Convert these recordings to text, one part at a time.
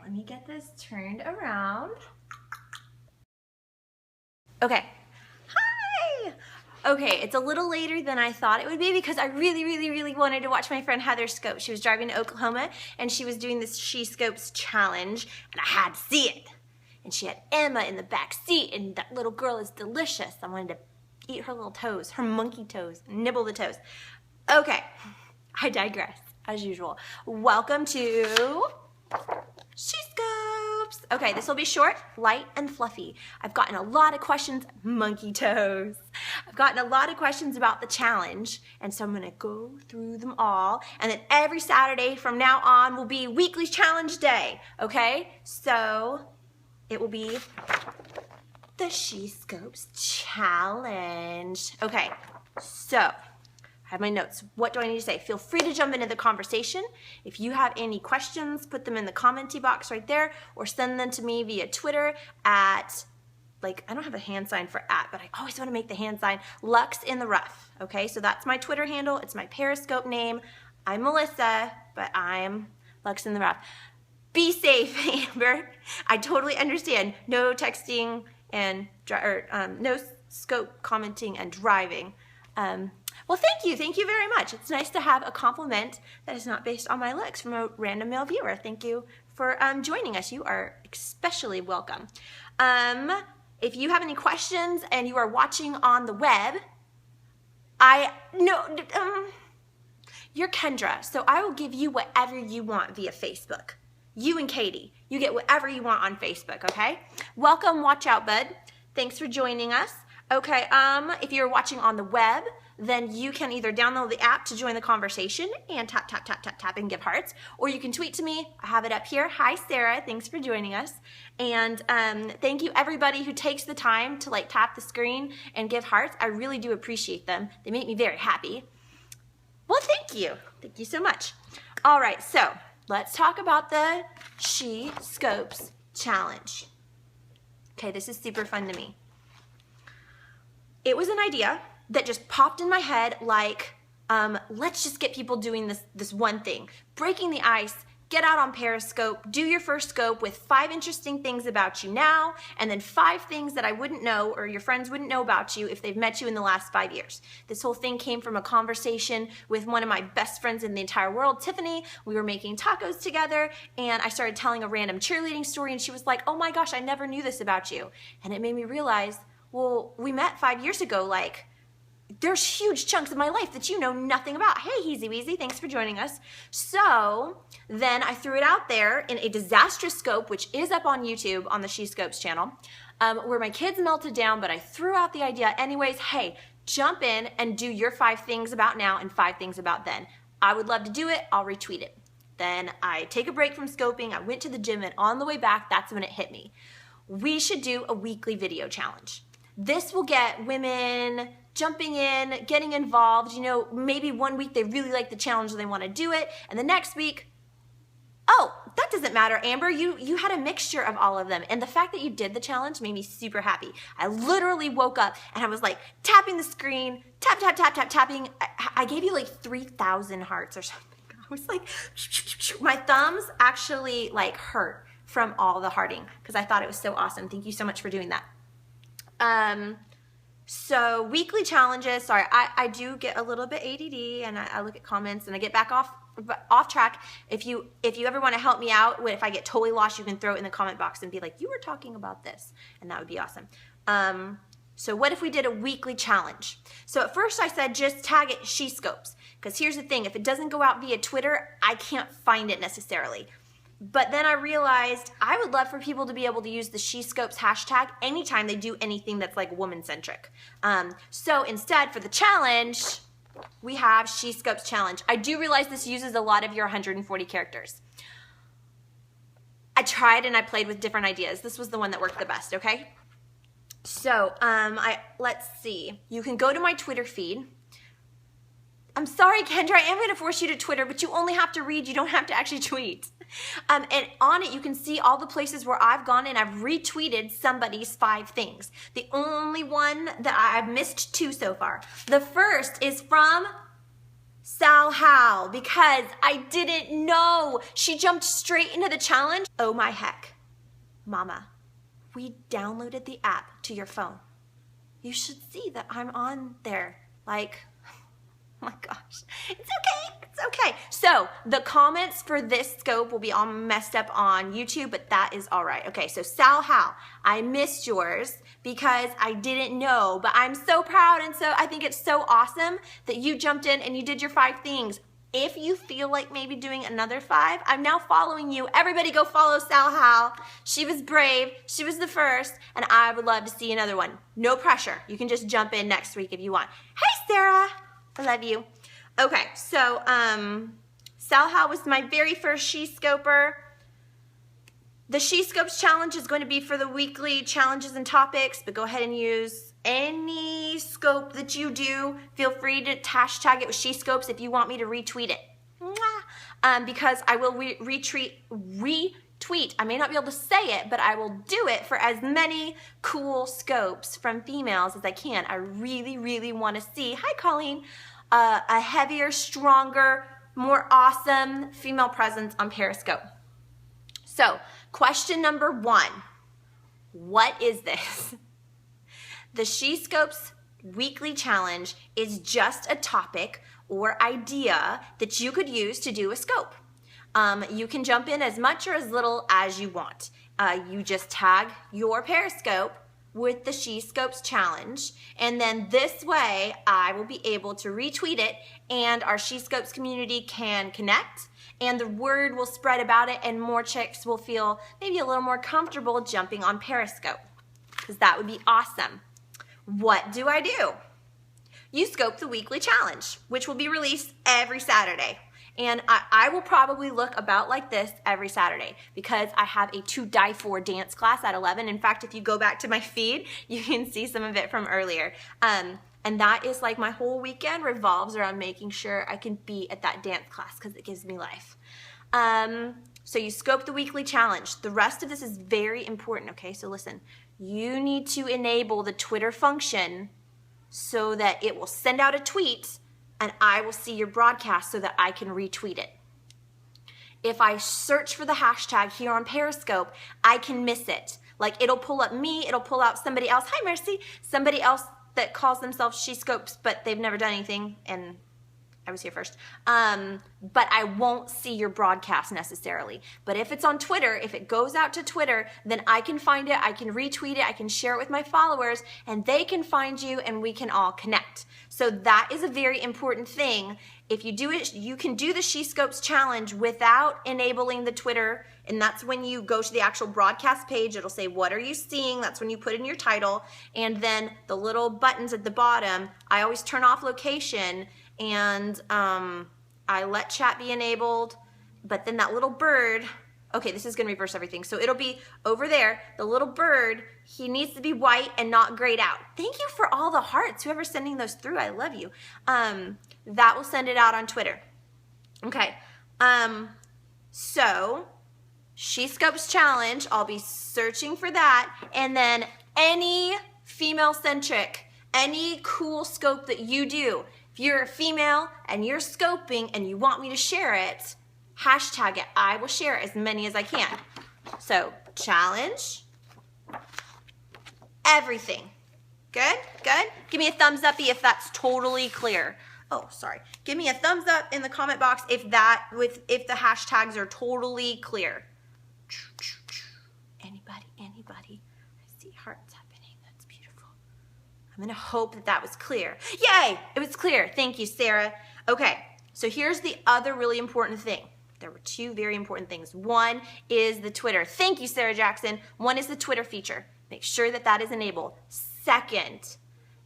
let me get this turned around. Okay. Hi! Okay, it's a little later than I thought it would be because I really wanted to watch my friend Heather scope. She was driving to Oklahoma and she was doing this She Scopes challenge and I had to see it. And she had Emma in the back seat and that little girl is delicious. I wanted to eat her little toes, her monkey toes, nibble the toes. Okay, I digress as usual. Welcome to She Scopes. Okay, this will be short, light, and fluffy. I've gotten a lot of questions, monkey toes. I've gotten a lot of questions about the challenge, and so I'm gonna go through them all, and then every Saturday from now on will be weekly challenge day, okay? So it will be the She Scopes challenge. Okay, so I have my notes. What do I need to say? Feel free to jump into the conversation. If you have any questions, put them in the commenty box right there or send them to me via Twitter at, I don't have a hand sign for at, but I always want to make the hand sign, Lux in the Rough. Okay, so that's my Twitter handle. It's my Periscope name. I'm Melissa, but I'm Lux in the Rough. Be safe, Amber. I totally understand. No texting and no scope commenting and driving. Well, thank you very much. It's nice to have a compliment that is not based on my looks from a random male viewer. Thank you for joining us. You are especially welcome. If you have any questions and you are watching on the web, you're Kendra, so I will give you whatever you want via Facebook. You and Katie, you get whatever you want on Facebook, okay? Welcome, watch out, bud. Thanks for joining us. Okay, if you're watching on the web, then you can either download the app to join the conversation and tap and give hearts, or you can tweet to me. I have it up here. Hi, Sarah. Thanks for joining us. And thank you, everybody who takes the time to tap the screen and give hearts. I really do appreciate them. They make me very happy. Well, thank you. Thank you so much. All right, so let's talk about the She Scopes challenge. Okay, this is super fun to me. It was an idea that just popped in my head let's just get people doing this one thing. Breaking the ice, get out on Periscope, do your first scope with 5 interesting things about you now, and then 5 things that I wouldn't know or your friends wouldn't know about you if they've met you in the last 5 years. This whole thing came from a conversation with one of my best friends in the entire world, Tiffany. We were making tacos together, and I started telling a random cheerleading story, and she was like, oh my gosh, I never knew this about you. And it made me realize, well, we met 5 years ago, there's huge chunks of my life that you know nothing about. Hey, Heezy Weezy, thanks for joining us. So then I threw it out there in a disastrous scope, which is up on YouTube on the She Scopes channel, where my kids melted down, but I threw out the idea anyways. Hey, jump in and do your 5 things about now and 5 things about then. I would love to do it. I'll retweet it. Then I take a break from scoping. I went to the gym, and on the way back, that's when it hit me. We should do a weekly video challenge. This will get women jumping in, getting involved. You know, maybe one week they really like the challenge and they want to do it, and the next week, oh, that doesn't matter, Amber. You had a mixture of all of them, and the fact that you did the challenge made me super happy. I literally woke up and I was tapping the screen, tapping. I gave you 3,000 hearts or something. I was my thumbs actually hurt from all the hearting because I thought it was so awesome. Thank you so much for doing that. So weekly challenges, sorry, I do get a little bit ADD and I look at comments and I get back off track. If you ever want to help me out, if I get totally lost, you can throw it in the comment box and be like, you were talking about this, and that would be awesome. So what if we did a weekly challenge? So at first I said just tag it She Scopes, because here's the thing, if it doesn't go out via Twitter, I can't find it necessarily. But then I realized I would love for people to be able to use the She Scopes hashtag anytime they do anything that's woman-centric. So instead, for the challenge, we have She Scopes challenge. I do realize this uses a lot of your 140 characters. I tried and I played with different ideas. This was the one that worked the best, okay? So let's see. You can go to my Twitter feed. I'm sorry, Kendra, I am going to force you to Twitter, but you only have to read. You don't have to actually tweet. And on it, you can see all the places where I've gone and I've retweeted somebody's 5 things. The only one that I've missed 2 so far. The first is from Sal Hal, because I didn't know. She jumped straight into the challenge. Oh my heck. Mama, we downloaded the app to your phone. You should see that I'm on there. Like, oh my gosh. It's okay. It's okay. So the comments for this scope will be all messed up on YouTube, but that is all right. Okay, so Sal Hal, I missed yours because I didn't know, but I'm so proud, and so I think it's so awesome that you jumped in and you did your 5 things. If you feel like maybe doing another 5, I'm now following you. Everybody go follow Sal Hal. She was brave. She was the first, and I would love to see another one. No pressure. You can just jump in next week if you want. Hey, Sarah. I love you. Okay, so Sal Hal was my very first She Scoper. The She Scopes challenge is going to be for the weekly challenges and topics, but go ahead and use any scope that you do. Feel free to hashtag it with She Scopes if you want me to retweet it. Because I will retweet. I may not be able to say it, but I will do it for as many cool scopes from females as I can. I really, really want to see, hi Colleen, a heavier, stronger, more awesome female presence on Periscope. So, question number 1, what is this? The She Scopes weekly challenge is just a topic or idea that you could use to do a scope. You can jump in as much or as little as you want. You just tag your Periscope with the She Scopes challenge, and then this way I will be able to retweet it, and our She Scopes community can connect, and the word will spread about it, and more chicks will feel maybe a little more comfortable jumping on Periscope, because that would be awesome. What do? You scope the weekly challenge, which will be released every Saturday. And I will probably look about like this every Saturday because I have a To Die For dance class at 11. In fact, if you go back to my feed, you can see some of it from earlier. And that is like my whole weekend revolves around making sure I can be at that dance class because it gives me life. So you scope the weekly challenge. The rest of this is very important, okay? So listen, you need to enable the Twitter function so that it will send out a tweet and I will see your broadcast so that I can retweet it. If I search for the hashtag here on Periscope, I can miss it. Like it'll pull up me, it'll pull out somebody else. Hi, Mercy. Somebody else that calls themselves She Scopes, but they've never done anything, and I was here first. But I won't see your broadcast necessarily. But if it's on Twitter, if it goes out to Twitter, then I can find it, I can retweet it, I can share it with my followers, and they can find you, and we can all connect. So that is a very important thing. If you do it, you can do the She Scopes challenge without enabling the Twitter, and that's when you go to the actual broadcast page. It'll say, what are you seeing? That's when you put in your title, and then the little buttons at the bottom, I always turn off location, and I let chat be enabled, but then that little bird, okay, this is going to reverse everything. So it'll be over there, the little bird, he needs to be white and not grayed out. Thank you for all the hearts, whoever's sending those through, I love you. That will send it out on Twitter. Okay, so She Scopes challenge, I'll be searching for that, and then any female-centric, any cool scope that you do, if you're a female and you're scoping and you want me to share it, hashtag it. I will share as many as I can. So, challenge, everything. Good? Good? Give me a thumbs up if that's totally clear. Oh, sorry. Give me a thumbs up in the comment box if the hashtags are totally clear. Anybody? I see hearts happening. That's beautiful. I'm going to hope that was clear. Yay! It was clear. Thank you, Sarah. Okay, so here's the other really important thing. There were 2 very important things. One is the Twitter. Thank you, Sarah Jackson. One is the Twitter feature. Make sure that is enabled. Second,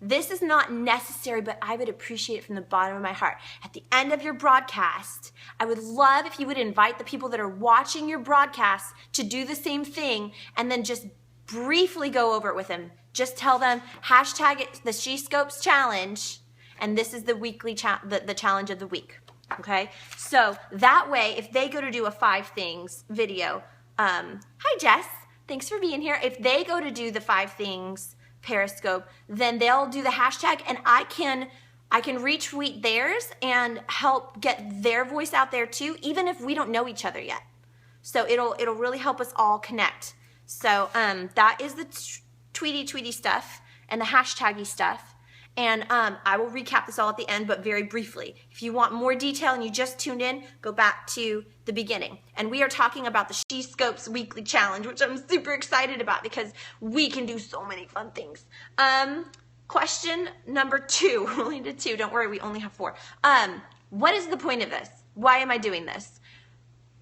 this is not necessary, but I would appreciate it from the bottom of my heart. At the end of your broadcast, I would love if you would invite the people that are watching your broadcast to do the same thing and then just briefly go over it with them. Just tell them, hashtag it the She Scopes challenge, and this is the weekly the challenge of the week. Okay? So that way, if they go to do a 5 things video, hi Jess, thanks for being here. If they go to do the 5 things Periscope, then they'll do the hashtag, and I can I can retweet theirs and help get their voice out there too, even if we don't know each other yet. So it'll really help us all connect. So that is the tweety stuff and the hashtaggy stuff. And I will recap this all at the end, but very briefly. If you want more detail and you just tuned in, go back to the beginning. And we are talking about the She Scopes Weekly Challenge, which I'm super excited about because we can do so many fun things. Question number 2. We only did 2. Don't worry, we only have 4. What is the point of this? Why am I doing this?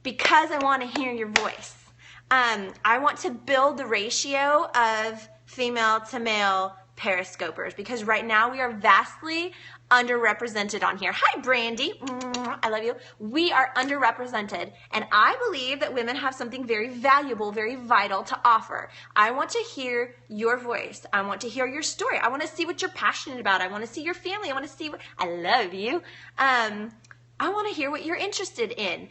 Because I want to hear your voice. I want to build the ratio of female to male periscopers because right now we are vastly underrepresented on here. Hi, Brandy. I love you. We are underrepresented, and I believe that women have something very valuable, very vital to offer. I want to hear your voice. I want to hear your story. I want to see what you're passionate about. I want to see your family. I want to see what I love you. I want to hear what you're interested in.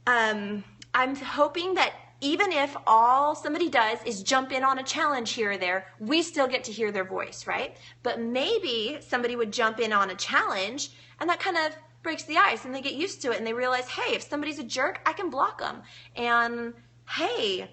I'm hoping that even if all somebody does is jump in on a challenge here or there, we still get to hear their voice, right? But maybe somebody would jump in on a challenge and that kind of breaks the ice and they get used to it and they realize, hey, if somebody's a jerk, I can block them. And hey,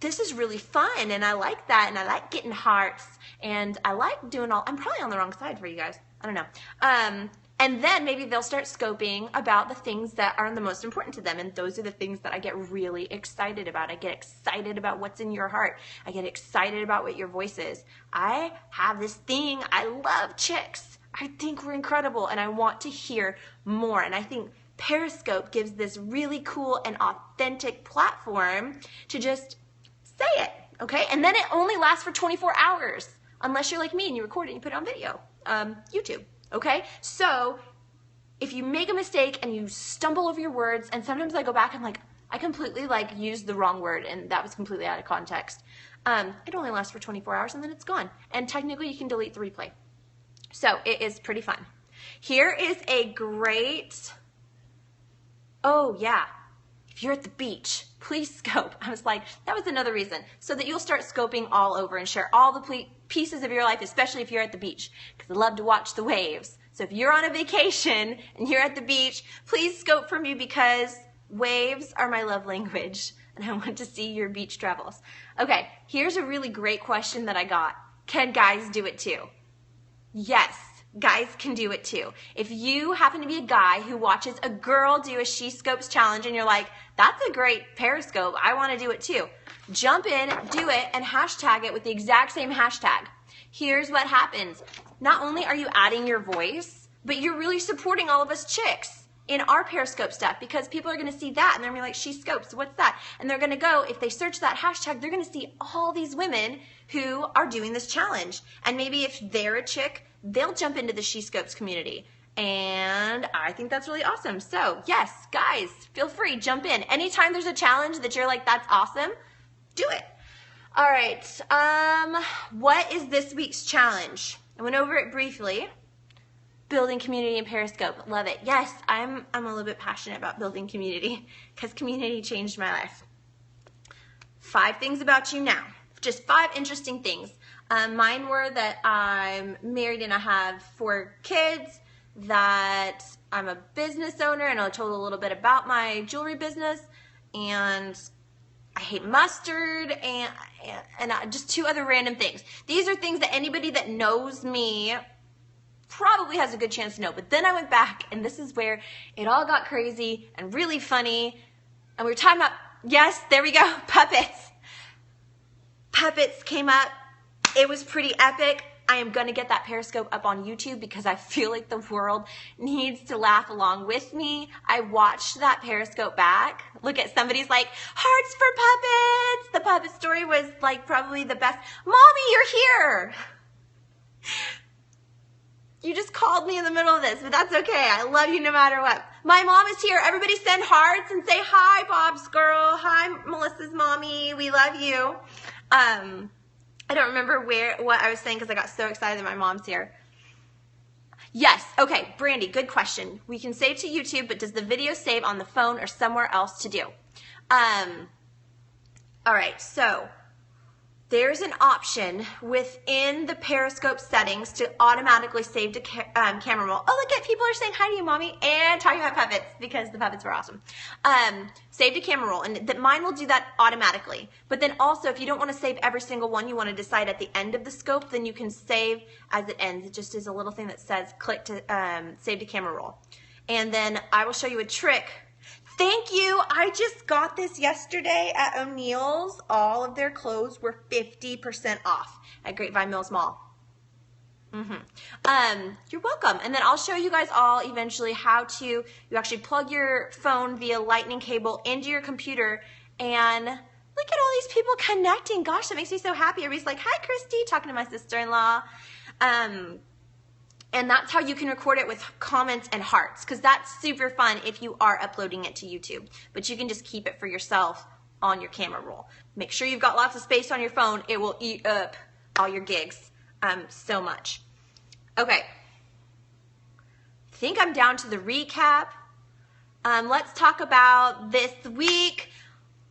this is really fun and I like that and I like getting hearts and I like doing all, I'm probably on the wrong side for you guys. I don't know. And then maybe they'll start scoping about the things that are the most important to them. And those are the things that I get really excited about. I get excited about what's in your heart. I get excited about what your voice is. I have this thing. I love chicks. I think we're incredible. And I want to hear more. And I think Periscope gives this really cool and authentic platform to just say it. Okay? And then it only lasts for 24 hours. Unless you're like me and you record it and you put it on video. YouTube. Okay, so if you make a mistake and you stumble over your words, and sometimes I go back and like, I completely like used the wrong word and that was completely out of context. It only lasts for 24 hours and then it's gone. And technically you can delete the replay. So it is pretty fun. Here is a great, oh yeah, if you're at the beach, please scope. I was like, that was another reason. So that you'll start scoping all over and share all the pieces of your life, especially if you're at the beach, because I love to watch the waves. So if you're on a vacation and you're at the beach, please scope for me because waves are my love language and I want to see your beach travels. Okay, here's a really great question that I got. Can guys do it too? Yes. Guys can do it too. If you happen to be a guy who watches a girl do a She Scopes challenge and you're like, that's a great Periscope, I want to do it too. Jump in, do it, and hashtag it with the exact same hashtag. Here's what happens. Not only are you adding your voice, but you're really supporting all of us chicks in our Periscope stuff because people are going to see that and they're going to be like, She Scopes, what's that? And they're going to go, if they search that hashtag, they're going to see all these women who are doing this challenge. And maybe if they're a chick, they'll jump into the She Scopes community. And I think that's really awesome. So yes, guys, feel free, jump in. Anytime there's a challenge that you're like, that's awesome, do it. All right, what is this week's challenge? I went over it briefly. Building community in Periscope, love it. Yes, I'm a little bit passionate about building community because community changed my life. 5 things about you now, just 5 interesting things. Mine were that I'm married and I have 4 kids, that I'm a business owner, and I told a little bit about my jewelry business, and I hate mustard, and just 2 other random things. These are things that anybody that knows me probably has a good chance to know. But then I went back, and this is where it all got crazy and really funny, and we were talking about, yes, there we go, puppets. Puppets came up. It was pretty epic. I am going to get that Periscope up on YouTube because I feel like the world needs to laugh along with me. I watched that Periscope back. Look at somebody's like, hearts for puppets. The puppet story was like probably the best. Mommy, you're here. You just called me in the middle of this, but that's okay. I love you no matter what. My mom is here. Everybody send hearts and say hi, Bob's girl. Hi, Melissa's mommy. We love you. I don't remember what I was saying because I got so excited that my mom's here. Yes. Okay, Brandy, good question. We can save to YouTube, but does the video save on the phone or somewhere else to do? All right, so there's an option within the Periscope settings to automatically save to camera roll. Oh, look at people are saying hi to you, Mommy, and talking about puppets because the puppets were awesome. Save to camera roll, and mine will do that automatically. But then also, if you don't want to save every single one, you want to decide at the end of the scope, then you can save as it ends. It just is a little thing that says click to save to camera roll. And then I will show you a trick. Thank you. I just got this yesterday at O'Neill's. All of their clothes were 50% off at Grapevine Mills Mall. You're welcome. And then I'll show you guys all eventually how to, you actually plug your phone via lightning cable into your computer, and look at all these people connecting. Gosh, that makes me so happy. Everybody's like, hi, Christy, talking to my sister-in-law. And that's how you can record it with comments and hearts, because that's super fun if you are uploading it to YouTube. But you can just keep it for yourself on your camera roll. Make sure you've got lots of space on your phone. It will eat up all your gigs so much. Okay. I think I'm down to the recap. Let's talk about this week.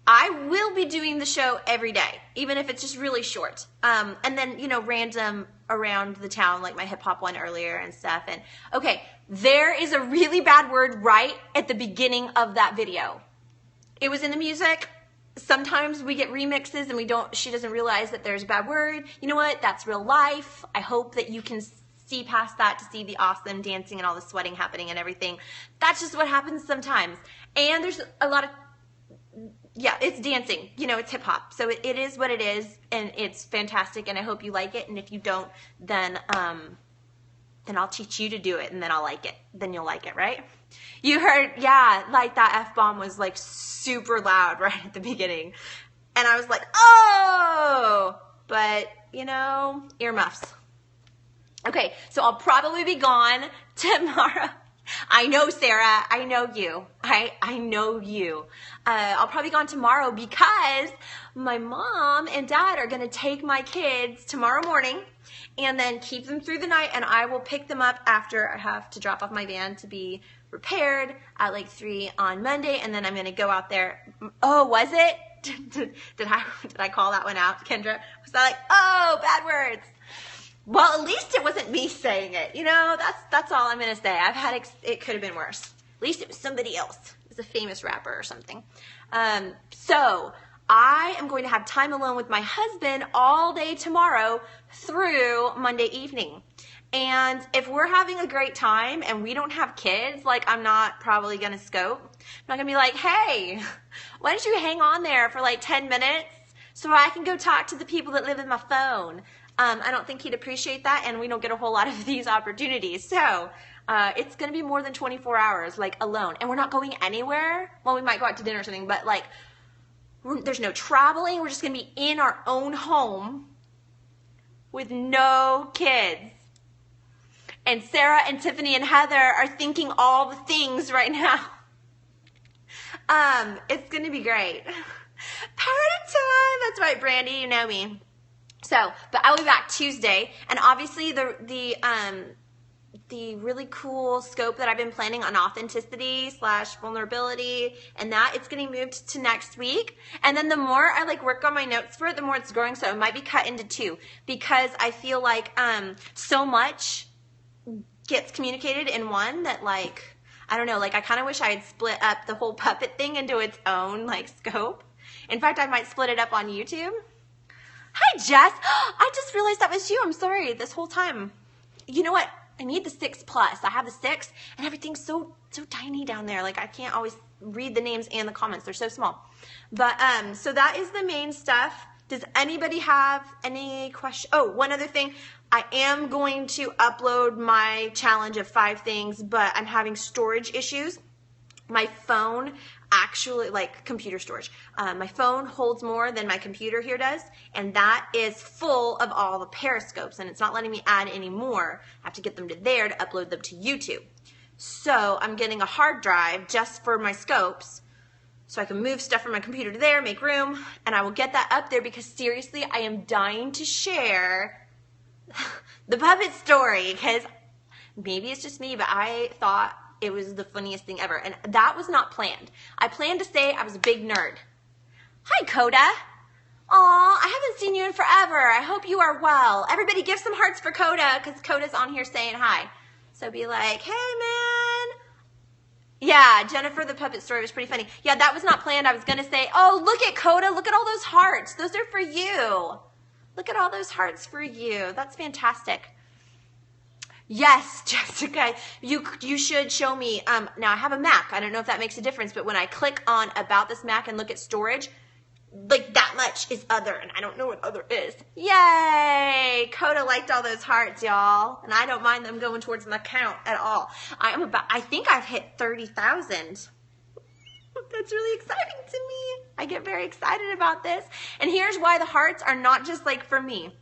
I will be doing the show every day, even if it's just really short. And then, you know, random around the town, like my hip hop one earlier and stuff. And okay, there is a really bad word right at the beginning of that video. It was in the music. Sometimes we get remixes and she doesn't realize that there's a bad word. You know what? That's real life. I hope that you can see past that to see the awesome dancing and all the sweating happening and everything. That's just what happens sometimes. And there's a lot of, yeah, it's dancing. You know, it's hip hop. So it is what it is, and it's fantastic, and I hope you like it. And if you don't, then I'll teach you to do it, and then I'll like it. Then you'll like it, right? You heard, yeah, like that F-bomb was like super loud right at the beginning. And I was like, oh, but you know, earmuffs. Okay, so I'll probably be gone tomorrow. I know, Sarah. I know you. I know you. I'll probably be gone tomorrow because my mom and dad are going to take my kids tomorrow morning and then keep them through the night, and I will pick them up after I have to drop off my van to be repaired at like 3 on Monday, and then I'm going to go out there. Oh, was it? Did I call that one out, Kendra? Was that like, oh, bad words? Well, at least it wasn't me saying it. You know, that's all I'm going to say. It could have been worse. At least it was somebody else. It was a famous rapper or something. So I am going to have time alone with my husband all day tomorrow through Monday evening. And if we're having a great time and we don't have kids, like I'm not probably going to scope. I'm not going to be like, hey, why don't you hang on there for like 10 minutes so I can go talk to the people that live in my phone? I don't think he'd appreciate that, and we don't get a whole lot of these opportunities. So it's going to be more than 24 hours, like, alone. And we're not going anywhere. Well, we might go out to dinner or something, but, like, there's no traveling. We're just going to be in our own home with no kids. And Sarah and Tiffany and Heather are thinking all the things right now. It's going to be great. Party time. That's right, Brandy. You know me. So, but I will be back Tuesday, and obviously the really cool scope that I've been planning on authenticity / vulnerability, and that it's getting moved to next week. And then the more I like work on my notes for it, the more it's growing. So it might be cut into 2 because I feel like so much gets communicated in one that, like, I don't know, like I kind of wish I had split up the whole puppet thing into its own like scope. In fact, I might split it up on YouTube. Hi, Jess. I just realized that was you. I'm sorry this whole time. You know what? I need the 6 Plus. I have the 6, and everything's so tiny down there. Like, I can't always read the names and the comments. They're so small. But, so that is the main stuff. Does anybody have any questions? Oh, one other thing. I am going to upload my challenge of 5 things, but I'm having storage issues. My phone actually, like computer storage, my phone holds more than my computer here does, and that is full of all the periscopes, and it's not letting me add any more. I have to get them to there to upload them to YouTube. So I'm getting a hard drive just for my scopes so I can move stuff from my computer to there, make room, and I will get that up there because seriously, I am dying to share the puppet story because maybe it's just me, but I thought it was the funniest thing ever. And that was not planned. I planned to say I was a big nerd. Hi, Coda. Aw, I haven't seen you in forever. I hope you are well. Everybody give some hearts for Coda, because Coda's on here saying hi. So be like, hey, man. Yeah, Jennifer the puppet story was pretty funny. Yeah, that was not planned. I was going to say, oh, look at Coda. Look at all those hearts. Those are for you. Look at all those hearts for you. That's fantastic. Yes, Jessica, you should show me. Now, I have a Mac. I don't know if that makes a difference, but when I click on About This Mac and look at storage, like that much is other, and I don't know what other is. Yay! Coda liked all those hearts, y'all, and I don't mind them going towards my account at all. I think I've hit 30,000. That's really exciting to me. I get very excited about this. And here's why the hearts are not just like for me.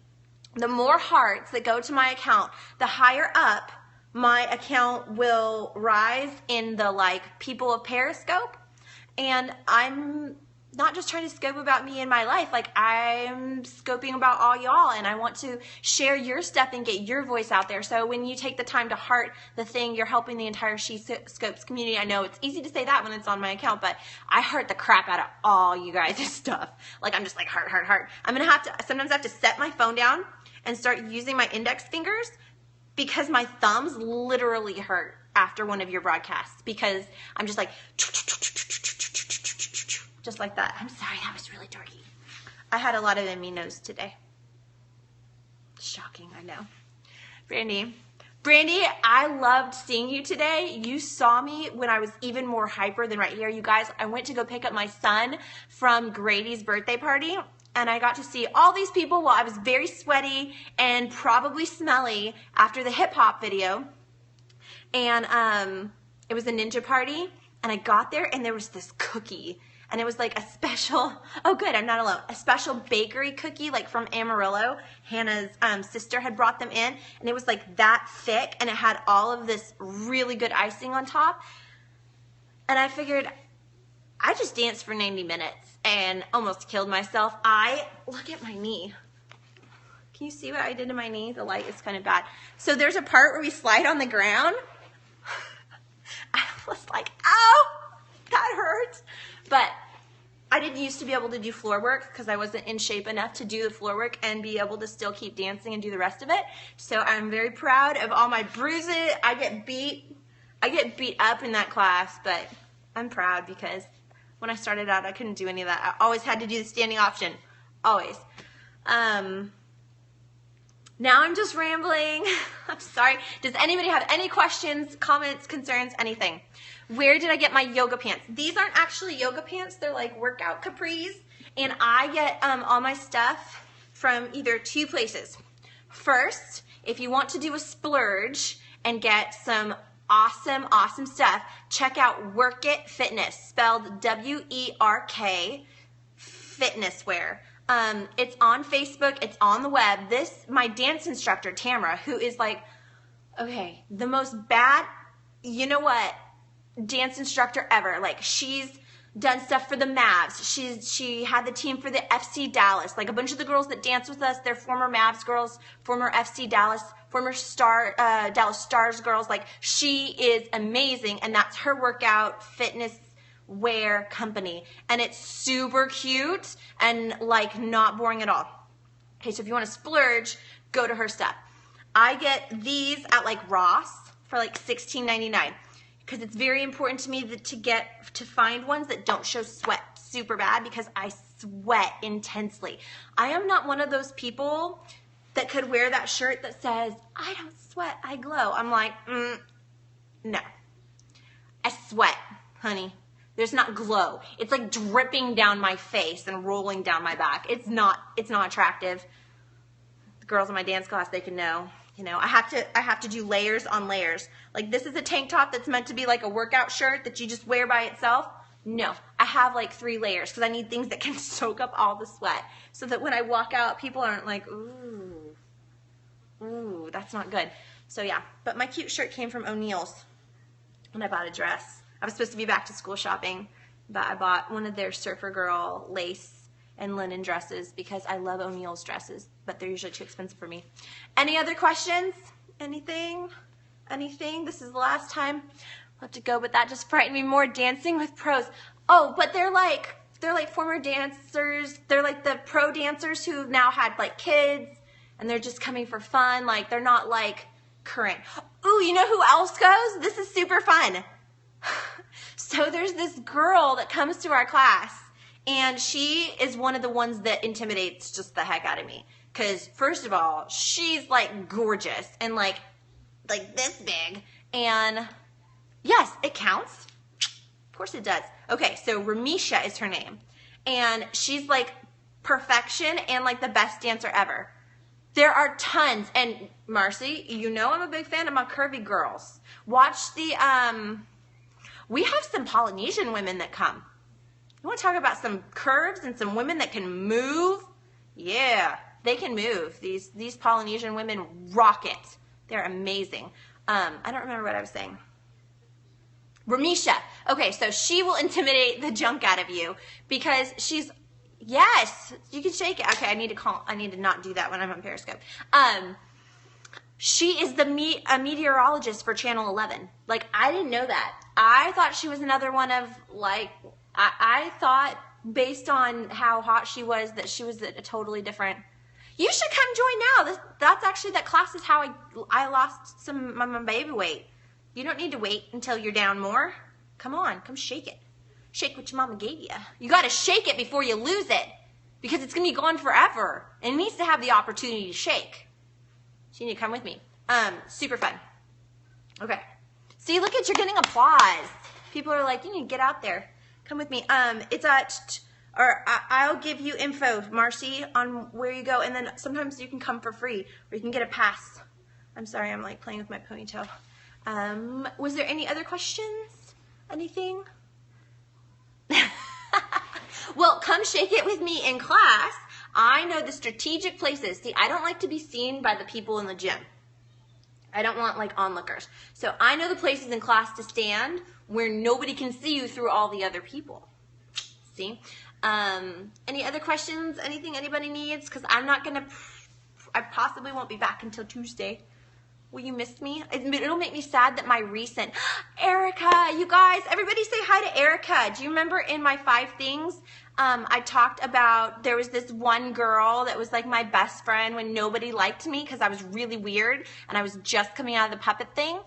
The more hearts that go to my account, the higher up my account will rise in the like people of Periscope. And I'm not just trying to scope about me and my life, like I'm scoping about all y'all, and I want to share your stuff and get your voice out there. So when you take the time to heart the thing, you're helping the entire She Scopes community. I know it's easy to say that when it's on my account, but I heart the crap out of all you guys' stuff. Like I'm just like heart, heart, heart. Sometimes I have to set my phone down and start using my index fingers because my thumbs literally hurt after one of your broadcasts, because I'm just like, just like that. I'm sorry, that was really dorky. I had a lot of Emmy nose today. Shocking, I know. Brandy, I loved seeing you today. You saw me when I was even more hyper than right here. You guys, I went to go pick up my son from Grady's birthday party, and I got to see all these people while I was very sweaty and probably smelly after the hip hop video. And it was a ninja party, and I got there, and there was this cookie. And it was like a special, oh good, I'm not alone, a special bakery cookie like from Amarillo. Hannah's sister had brought them in, and it was like that thick, and it had all of this really good icing on top. And I figured, I just danced for 90 minutes and almost killed myself. Look at my knee. Can you see what I did to my knee? The light is kind of bad. So there's a part where we slide on the ground. I was like, ow, that hurts. But I didn't used to be able to do floor work because I wasn't in shape enough to do the floor work and be able to still keep dancing and do the rest of it. So I'm very proud of all my bruises. I get beat up in that class, but I'm proud because when I started out, I couldn't do any of that. I always had to do the standing option, always. Now I'm just rambling. I'm sorry. Does anybody have any questions, comments, concerns, anything? Where did I get my yoga pants? These aren't actually yoga pants. They're like workout capris. And I get all my stuff from either two places. First, if you want to do a splurge and get some awesome stuff, check out Work It Fitness, spelled W-E-R-K, fitness wear. It's on Facebook, it's on the web. My dance instructor, Tamara, who is like, okay, the most bad, you know what, dance instructor ever. Like, she's done stuff for the Mavs. She had the team for the FC Dallas. Like, a bunch of the girls that dance with us, they're former Mavs girls, former FC Dallas, former Dallas Stars girls. Like, she is amazing, and that's her workout fitness wear company, and it's super cute and like not boring at all. Okay, so if you want to splurge, go to her stuff. I get these at like Ross for like $16.99 because it's very important to me to find ones that don't show sweat super bad, because I sweat intensely. I am not one of those people that could wear that shirt that says, I don't sweat, I glow. I'm like, no. I sweat, honey. There's not glow. It's like dripping down my face and rolling down my back. It's not attractive. The girls in my dance class, they can know. You know, I have to do layers on layers. Like, this is a tank top that's meant to be like a workout shirt that you just wear by itself. No, I have like 3 layers because I need things that can soak up all the sweat, so that when I walk out, people aren't like, ooh, that's not good. So yeah, but my cute shirt came from O'Neill's, and I bought a dress. I was supposed to be back to school shopping, but I bought one of their Surfer Girl lace and linen dresses because I love O'Neill's dresses, but they're usually too expensive for me. Any other questions? Anything? This is the last time. I'll have to go, but that just frightened me more. Dancing with pros. Oh, but they're like they're like former dancers. They're like the pro dancers who now had like kids and they're just coming for fun. Like they're not like current. Ooh, you know who else goes? This is super fun. So there's this girl that comes to our class and she is one of the ones that intimidates just the heck out of me. Cause first of all, she's like gorgeous and like this big. And yes, it counts. Of course it does. Okay, so Ramisha is her name. And she's like perfection and like the best dancer ever. There are tons. And Marcy, you know I'm a big fan of my curvy girls. Watch the, we have some Polynesian women that come. You want to talk about some curves and some women that can move? Yeah, they can move. These Polynesian women rock it. They're amazing. I don't remember what I was saying. Ramisha. Okay, so she will intimidate the junk out of you because she's, yes, you can shake it. Okay, I need to not do that when I'm on Periscope. She is a meteorologist for Channel 11. Like, I didn't know that. I thought she was another one of, like, I thought based on how hot she was that she was a totally different. You should come join now. That's actually, that class is how I lost some my baby weight. You don't need to wait until you're down more. Come on, come shake it. Shake what your mama gave you. You got to shake it before you lose it because it's going to be gone forever. And it needs to have the opportunity to shake. So you need to come with me. Super fun. Okay. See, look at, you're getting applause. People are like, you need to get out there. Come with me. It's at, or I'll give you info, Marcy, on where you go. And then sometimes you can come for free or you can get a pass. I'm sorry, I'm like playing with my ponytail. Was there any other questions? Anything? Well, come shake it with me in class. I know the strategic places. See, I don't like to be seen by the people in the gym. I don't want like onlookers. So I know the places in class to stand where nobody can see you through all the other people. See? Any other questions? Anything anybody needs? Because I possibly won't be back until Tuesday. Well, you missed me? It'll make me sad that my recent, Erica, you guys, everybody say hi to Erica. Do you remember in my 5 things, I talked about there was this one girl that was like my best friend when nobody liked me because I was really weird and I was just coming out of the puppet thing?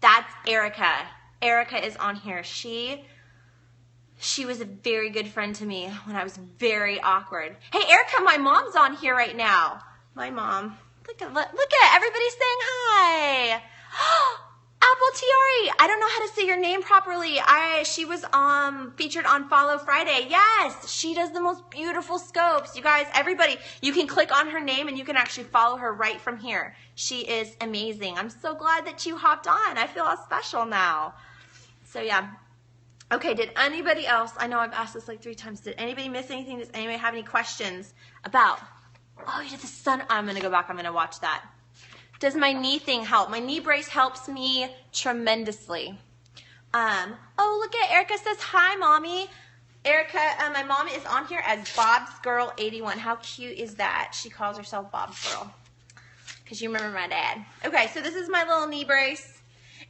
That's Erica. Erica is on here. She was a very good friend to me when I was very awkward. Hey, Erica, my mom's on here right now. My mom. Look at everybody saying hi. Apple Tiari. I don't know how to say your name properly. She was featured on Follow Friday. Yes, she does the most beautiful scopes. You guys, everybody, you can click on her name and you can actually follow her right from here. She is amazing. I'm so glad that you hopped on. I feel all special now. So yeah. Okay, did anybody else, I know I've asked this like 3 times, did anybody miss anything? Does anybody have any questions about, oh, you did the sun, I'm going to go back, I'm going to watch that. Does my knee thing help? My knee brace helps me tremendously. Oh, look at Erica says, hi, Mommy. Erica, my mom is on here as Bob's Girl 81. How cute is that? She calls herself Bob's Girl because you remember my dad. Okay, so this is my little knee brace.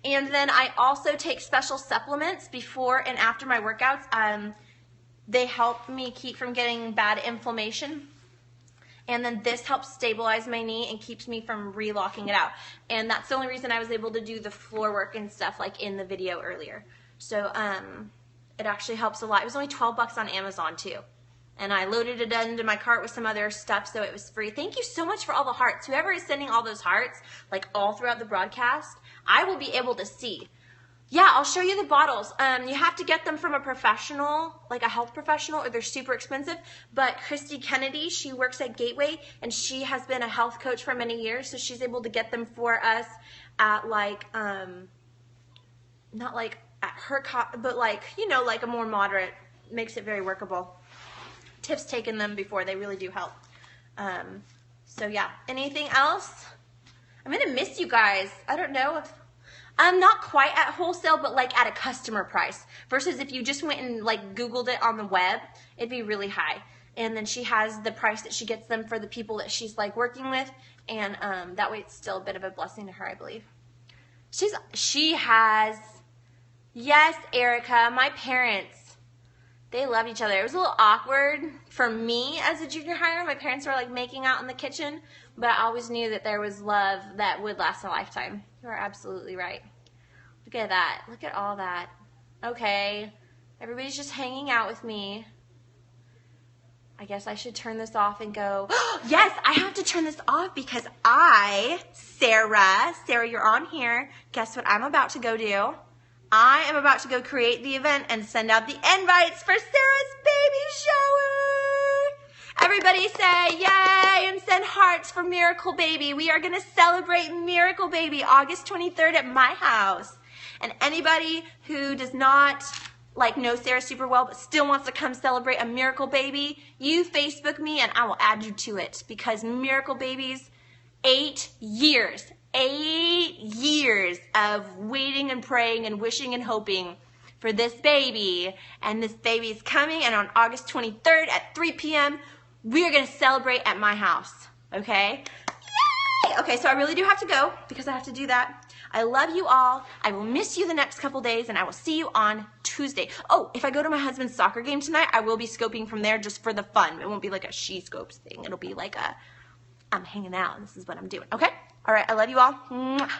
And then I also take special supplements before and after my workouts. They help me keep from getting bad inflammation. And then this helps stabilize my knee and keeps me from relocking it out. And that's the only reason I was able to do the floor work and stuff like in the video earlier. So it actually helps a lot. It was only 12 bucks on Amazon too. And I loaded it into my cart with some other stuff, so it was free. Thank you so much for all the hearts. Whoever is sending all those hearts, like all throughout the broadcast, I will be able to see. Yeah, I'll show you the bottles. You have to get them from a professional, like a health professional, or they're super expensive. But Christy Kennedy, she works at Gateway, and she has been a health coach for many years, so she's able to get them for us at like, not like at her cost, but like, you know, like a more moderate, makes it very workable. Tiff's taken them before. They really do help. So yeah, anything else? I'm going to miss you guys. I don't know if I'm not quite at wholesale, but like at a customer price versus if you just went and like Googled it on the web, it'd be really high. And then she has the price that she gets them for the people that she's like working with. And that way it's still a bit of a blessing to her, I believe. She has, yes, Erica, my parents, They loved each other. It was a little awkward for me as a junior hire. My parents were like making out in the kitchen, but I always knew that there was love that would last a lifetime. You are absolutely right. Look at that. Look at all that. Okay. Everybody's just hanging out with me. I guess I should turn this off and go, yes, I have to turn this off because Sarah, you're on here. Guess what I'm about to go do? I am about to go create the event and send out the invites for Sarah's baby shower. Everybody say yay and send hearts for Miracle Baby. We are going to celebrate Miracle Baby August 23rd at my house. And anybody who does not know Sarah super well but still wants to come celebrate a Miracle Baby, you Facebook me and I will add you to it, because Miracle Baby's 8 years of waiting and praying and wishing and hoping for this baby, and this baby is coming, and on August 23rd at 3 p.m. we are going to celebrate at my house, okay? Yay! Okay, so I really do have to go because I have to do that. I love you all. I will miss you the next couple days, and I will see you on Tuesday. Oh, if I go to my husband's soccer game tonight, I will be scoping from there just for the fun. It won't be like a she scopes thing. It'll be like I'm hanging out, and this is what I'm doing, okay? All right, I love you all. Mwah.